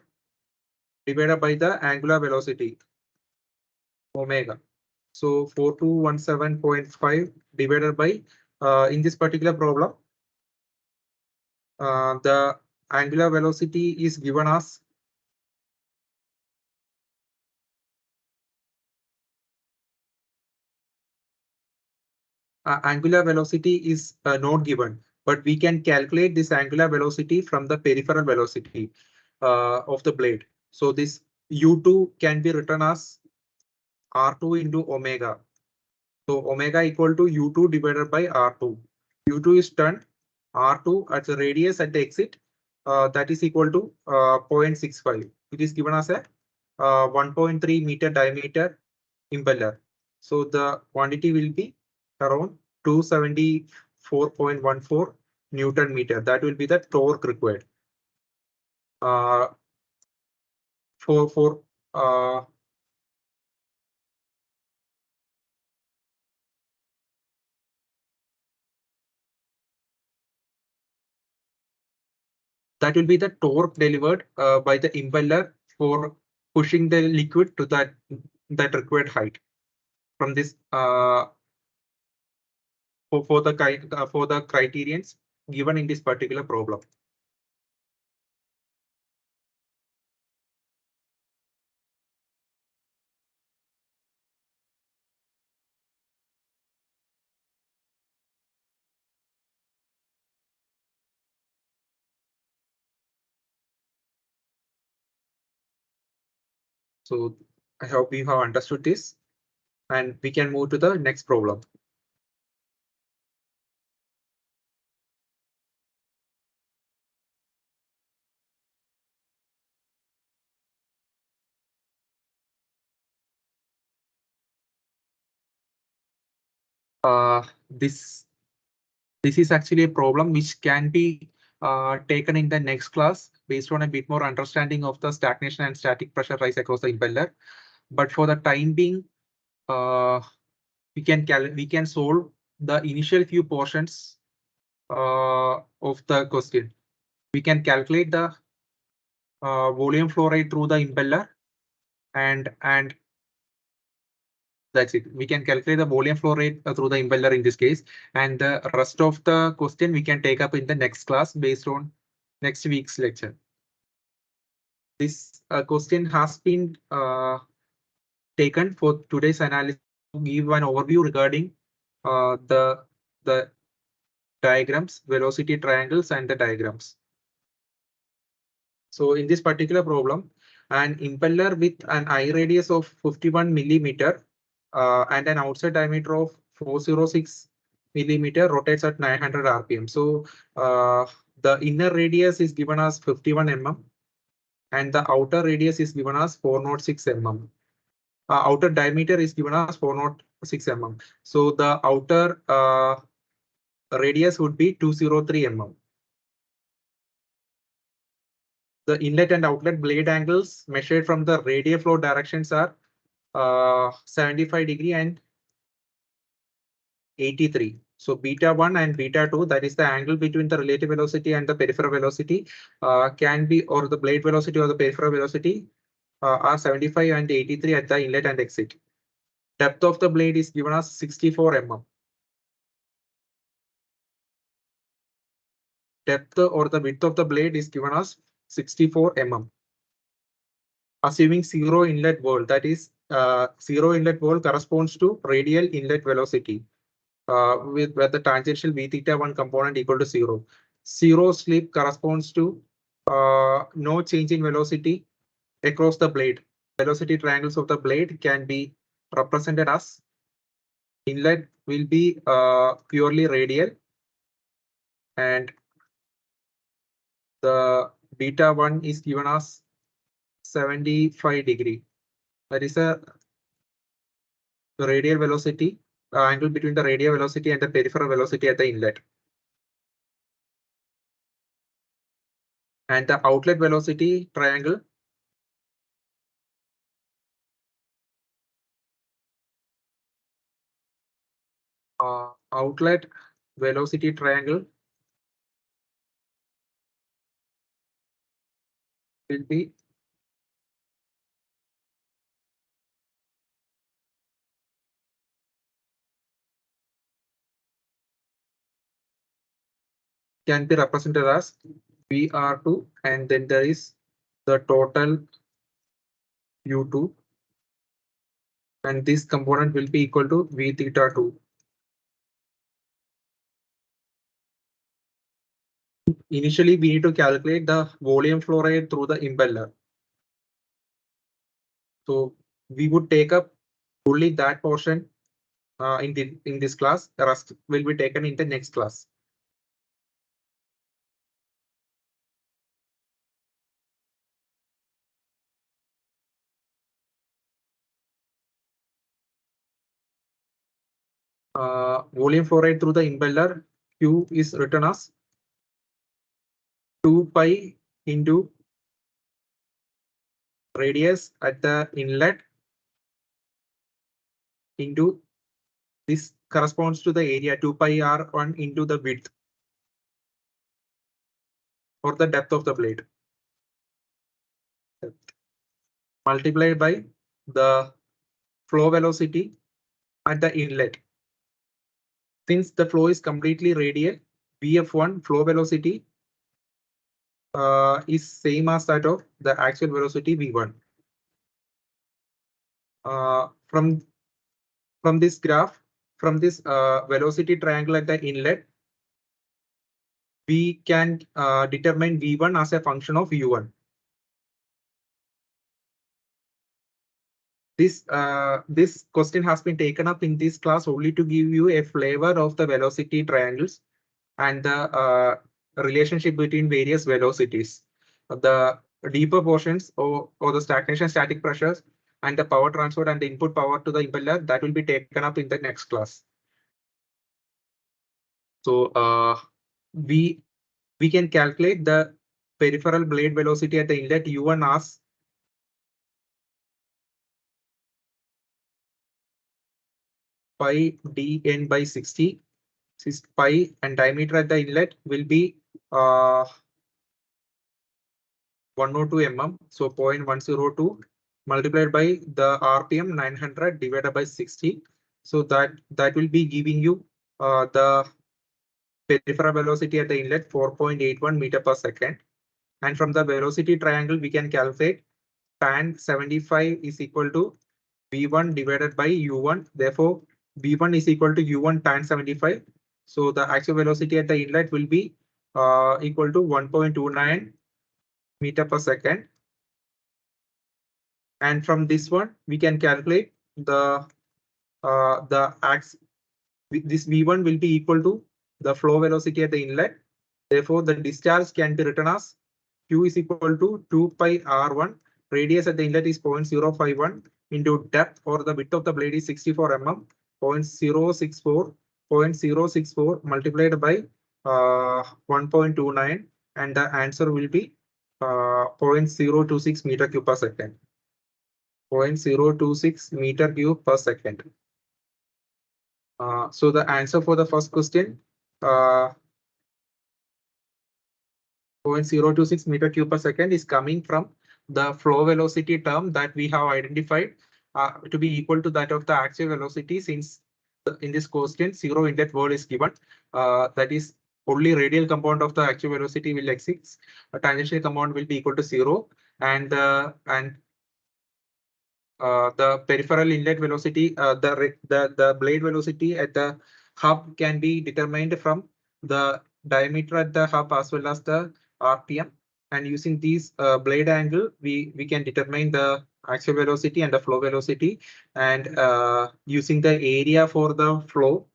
divided by the angular velocity, omega. So 4217.5 divided by, in this particular problem, the angular velocity is given as angular velocity is not given, but we can calculate this angular velocity from the peripheral velocity of the blade. So this u2 can be written as r2 into omega. So omega equal to u2 divided by r2. u2 is 10, r2 at the radius at the exit, that is equal to 0.65. It is given as a 1.3 meter diameter impeller. So the quantity will be around 274.14 Newton meter. That will be the torque required. For that will be the torque delivered by the impeller for pushing the liquid to that required height from this for the criterions given in this particular problem. So I hope you have understood this, and we can move to the next problem. This is actually a problem which can be taken in the next class based on a bit more understanding of the stagnation and static pressure rise across the impeller. But for the time being, we can solve the initial few portions of the question. We can calculate the volume flow rate through the impeller, and that's it. We can calculate the volume flow rate through the impeller in this case, and the rest of the question we can take up in the next class based on next week's lecture. This question has been taken for today's analysis to give an overview regarding the diagrams, velocity triangles, and the diagrams. So in this particular problem, an impeller with an eye radius of 51 millimeter and an outside diameter of 406 millimeter rotates at 900 RPM. So the inner radius is given as 51 mm and the outer radius is given as 406 mm. Outer diameter is given as 406 mm. So the outer radius would be 203 mm. The inlet and outlet blade angles measured from the radial flow directions are 75 degree and 83. So beta 1 and beta 2, that is the angle between the relative velocity and the peripheral velocity, can be, or the blade velocity or the peripheral velocity are 75 and 83 at the inlet and exit. Depth of the blade is given as 64 mm. Depth or the width of the blade is given as 64 mm. Assuming zero inlet wall, that is zero inlet wall corresponds to radial inlet velocity with where the tangential v theta 1 component equal to 0. Zero slip corresponds to no change in velocity across the blade. Velocity triangles of the blade can be represented as inlet will be purely radial and the beta 1 is given as 75 degree. That is a radial velocity angle between the radial velocity and the peripheral velocity at the inlet. And the outlet velocity triangle outlet velocity triangle will be can be represented as VR2, and then there is the total U2, and this component will be equal to V theta 2. Initially, we need to calculate the volume flow rate through the impeller. So we would take up only that portion in this class. The rest will be taken in the next class. Volume flow rate through the impeller Q is written as 2 pi into radius at the inlet into this corresponds to the area 2 pi r1 into the width or the depth of the blade multiplied by the flow velocity at the inlet. Since the flow is completely radial, VF1 flow velocity is same as that of the actual velocity V1. From this graph, from this velocity triangle at the inlet, we can determine V1 as a function of U1. This question has been taken up in this class only to give you a flavor of the velocity triangles and the relationship between various velocities. The deeper portions or the stagnation static pressures and the power transfer and the input power to the impeller, that will be taken up in the next class. So we can calculate the peripheral blade velocity at the inlet U1 as pi dn by 60. This pi and diameter at the inlet will be 102 mm, so 0.102 multiplied by the RPM 900 divided by 60. So that will be giving you the peripheral velocity at the inlet 4.81 meter per second. And from the velocity triangle, we can calculate tan 75 is equal to V1 divided by U1. Therefore, V1 is equal to U1 tan 75. So the actual velocity at the inlet will be equal to 1.29 meter per second. And from this one, we can calculate the axis. This V1 will be equal to the flow velocity at the inlet. Therefore, the discharge can be written as Q is equal to 2 pi R1. Radius at the inlet is 0.051 into depth or the width of the blade is 64 mm. 0.064 multiplied by 1.29, and the answer will be 0.026 meter cube per second. 0.026 meter cube per second. So the answer for the first question, 0.026 meter cube per second is coming from the flow velocity term that we have identified to be equal to that of the actual velocity, since in this question zero inlet wall is given. That is only radial component of the actual velocity will exist. A tangential component will be equal to 0, and the peripheral inlet velocity, the blade velocity at the hub can be determined from the diameter at the hub as well as the RPM. And using these blade angle, we can determine the actual velocity and the flow velocity. And using the area for the flow,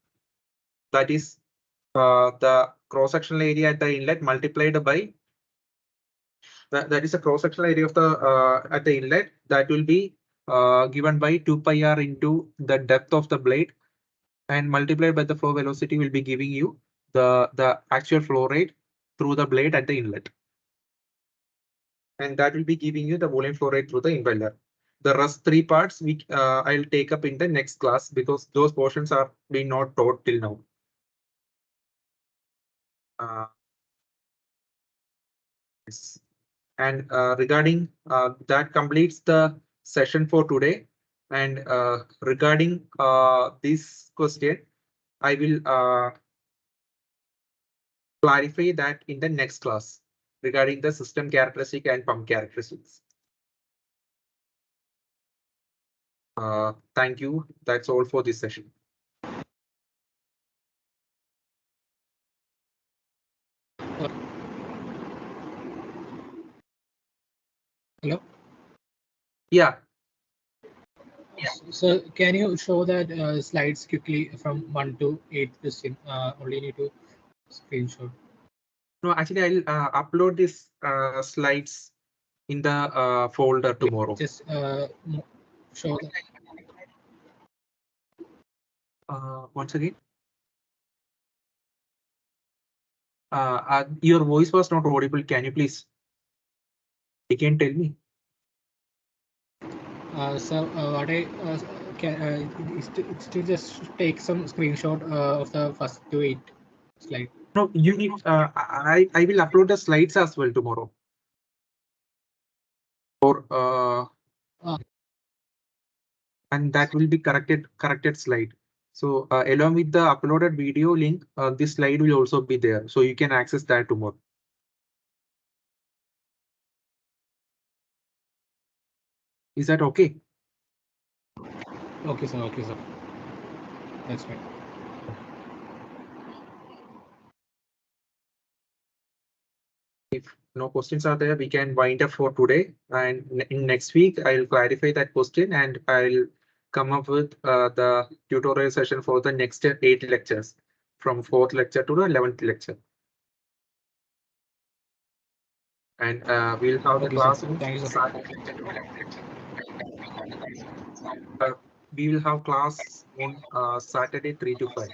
that is the cross-sectional area at the inlet multiplied by that is a cross-sectional area of the at the inlet, that will be given by 2 pi r into the depth of the blade, and multiplied by the flow velocity will be giving you the actual flow rate through the blade at the inlet. And that will be giving you the volume flow rate through the impeller. The rest three parts I'll take up in the next class, because those portions are being not taught till now. Yes. And regarding that completes the session for today. And regarding this question, I will clarify that in the next class. regarding the system characteristic and pump characteristics. Thank you. That's all for this session. Hello. Yeah. So can you show that slides quickly from 1 to 8 question? Only need to screenshot. No, actually, I'll upload this slides in the folder tomorrow. Just show that. Once again. Your voice was not audible. Can you please? You can tell me. So what I can is to just take some screenshot of the first to 8 slide. No, you need. I will upload the slides as well tomorrow. Or and that will be corrected slide. So along with the uploaded video link, this slide will also be there, so you can access that tomorrow. Is that okay? Okay, sir. Okay, sir. That's fine. If no questions are there, we can wind up for today. And in next week, I'll clarify that question and I'll come up with the tutorial session for the next 8 lectures, from 4th lecture to the 11th lecture. And we'll have the class. Thank you, sir. We will have class on Saturday 3 to 5.